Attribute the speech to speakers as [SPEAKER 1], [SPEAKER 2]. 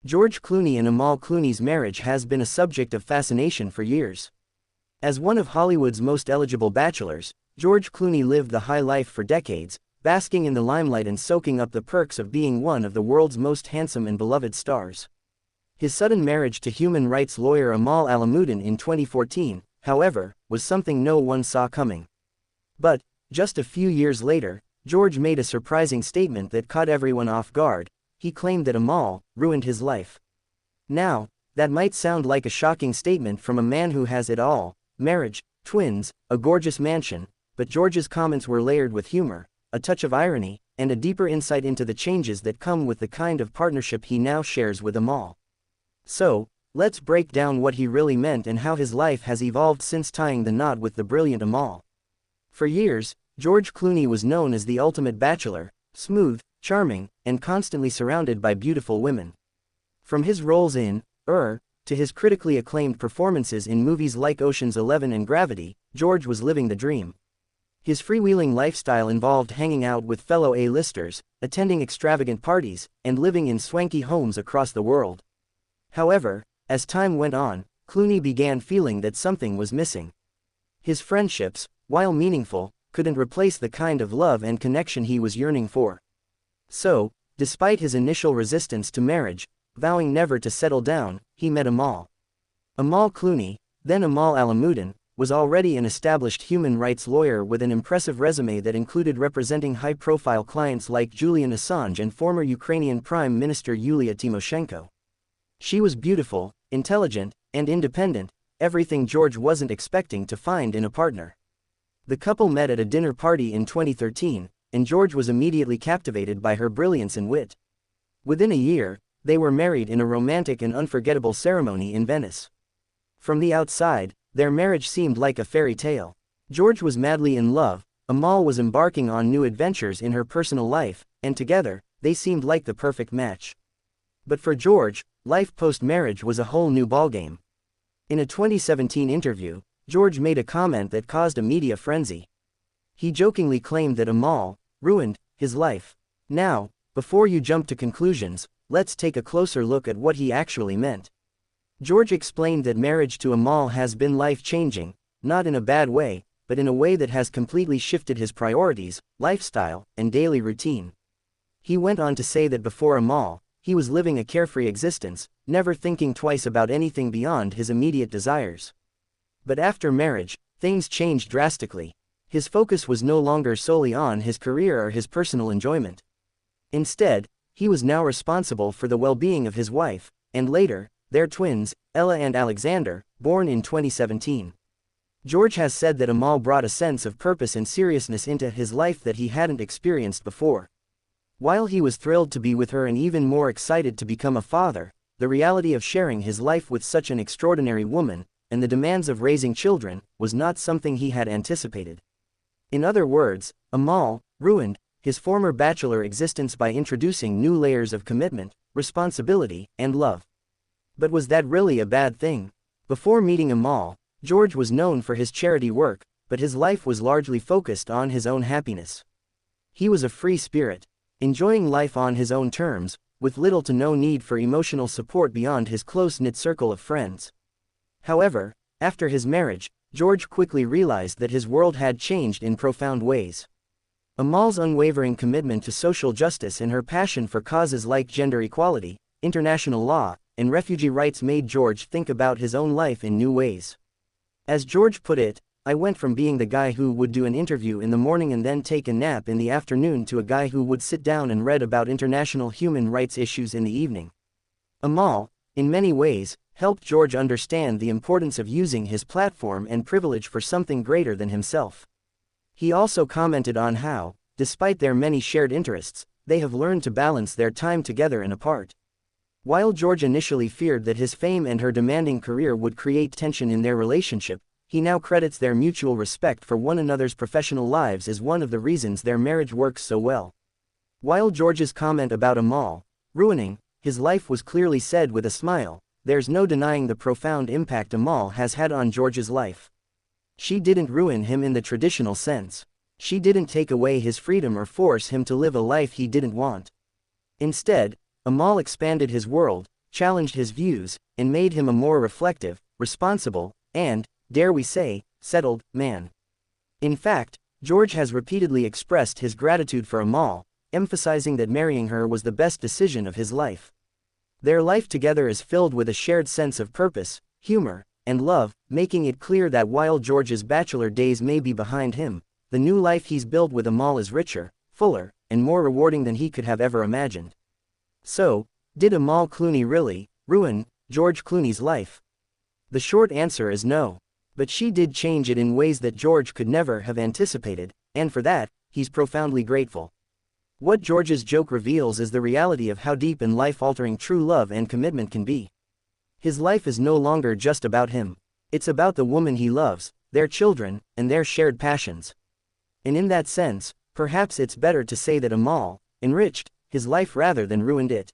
[SPEAKER 1] George Clooney and Amal Clooney's marriage has been a subject of fascination for years. As one of Hollywood's most eligible bachelors, George Clooney lived the high life for decades, basking in the limelight and soaking up the perks of being one of the world's most handsome and beloved stars. His sudden marriage to human rights lawyer Amal Alamuddin in 2014, however, was something no one saw coming. But, just a few years later, George made a surprising statement that caught everyone off guard. He claimed that Amal ruined his life. Now, that might sound like a shocking statement from a man who has it all: marriage, twins, a gorgeous mansion, but George's comments were layered with humor, a touch of irony, and a deeper insight into the changes that come with the kind of partnership he now shares with Amal. So, let's break down what he really meant and how his life has evolved since tying the knot with the brilliant Amal. For years, George Clooney was known as the ultimate bachelor: smooth, charming, and constantly surrounded by beautiful women. From his roles in to his critically acclaimed performances in movies like Ocean's 11 and Gravity, George was living the dream. His freewheeling lifestyle involved hanging out with fellow A-listers, attending extravagant parties, and living in swanky homes across the world. However, as time went on, Clooney began feeling that something was missing. His friendships, while meaningful, couldn't replace the kind of love and connection he was yearning for. So, despite his initial resistance to marriage, vowing never to settle down, he met Amal. Amal Clooney, then Amal Alamuddin, was already an established human rights lawyer with an impressive resume that included representing high-profile clients like Julian Assange and former Ukrainian Prime Minister Yulia Tymoshenko. She was beautiful, intelligent, and independent, everything George wasn't expecting to find in a partner. The couple met at a dinner party in 2013, and George was immediately captivated by her brilliance and wit. Within a year, they were married in a romantic and unforgettable ceremony in Venice. From the outside, their marriage seemed like a fairy tale. George was madly in love, Amal was embarking on new adventures in her personal life, and together, they seemed like the perfect match. But for George, life post-marriage was a whole new ballgame. In a 2017 interview, George made a comment that caused a media frenzy. He jokingly claimed that Amal ruined his life. Now, before you jump to conclusions, let's take a closer look at what he actually meant. George explained that marriage to Amal has been life-changing, not in a bad way, but in a way that has completely shifted his priorities, lifestyle, and daily routine. He went on to say that before Amal, he was living a carefree existence, never thinking twice about anything beyond his immediate desires. But after marriage, things changed drastically. His focus was no longer solely on his career or his personal enjoyment. Instead, he was now responsible for the well-being of his wife, and later, their twins, Ella and Alexander, born in 2017. George has said that Amal brought a sense of purpose and seriousness into his life that he hadn't experienced before. While he was thrilled to be with her and even more excited to become a father, the reality of sharing his life with such an extraordinary woman, and the demands of raising children, was not something he had anticipated. In other words, Amal ruined his former bachelor existence by introducing new layers of commitment, responsibility, and love. But was that really a bad thing? Before meeting Amal, George was known for his charity work, but his life was largely focused on his own happiness. He was a free spirit, enjoying life on his own terms, with little to no need for emotional support beyond his close-knit circle of friends. However, after his marriage, George quickly realized that his world had changed in profound ways. Amal's unwavering commitment to social justice and her passion for causes like gender equality, international law, and refugee rights made George think about his own life in new ways. As George put it, "I went from being the guy who would do an interview in the morning and then take a nap in the afternoon to a guy who would sit down and read about international human rights issues in the evening." Amal, in many ways, helped George understand the importance of using his platform and privilege for something greater than himself. He also commented on how, despite their many shared interests, they have learned to balance their time together and apart. While George initially feared that his fame and her demanding career would create tension in their relationship, he now credits their mutual respect for one another's professional lives as one of the reasons their marriage works so well. While George's comment about Amal ruining his life was clearly said with a smile, there's no denying the profound impact Amal has had on George's life. She didn't ruin him in the traditional sense. She didn't take away his freedom or force him to live a life he didn't want. Instead, Amal expanded his world, challenged his views, and made him a more reflective, responsible, and, dare we say, settled man. In fact, George has repeatedly expressed his gratitude for Amal, emphasizing that marrying her was the best decision of his life. Their life together is filled with a shared sense of purpose, humor, and love, making it clear that while George's bachelor days may be behind him, the new life he's built with Amal is richer, fuller, and more rewarding than he could have ever imagined. So, did Amal Clooney really ruin George Clooney's life? The short answer is no. But she did change it in ways that George could never have anticipated, and for that, he's profoundly grateful. What George's joke reveals is the reality of how deep and life-altering true love and commitment can be. His life is no longer just about him. It's about the woman he loves, their children, and their shared passions. And in that sense, perhaps it's better to say that Amal enriched his life rather than ruined it.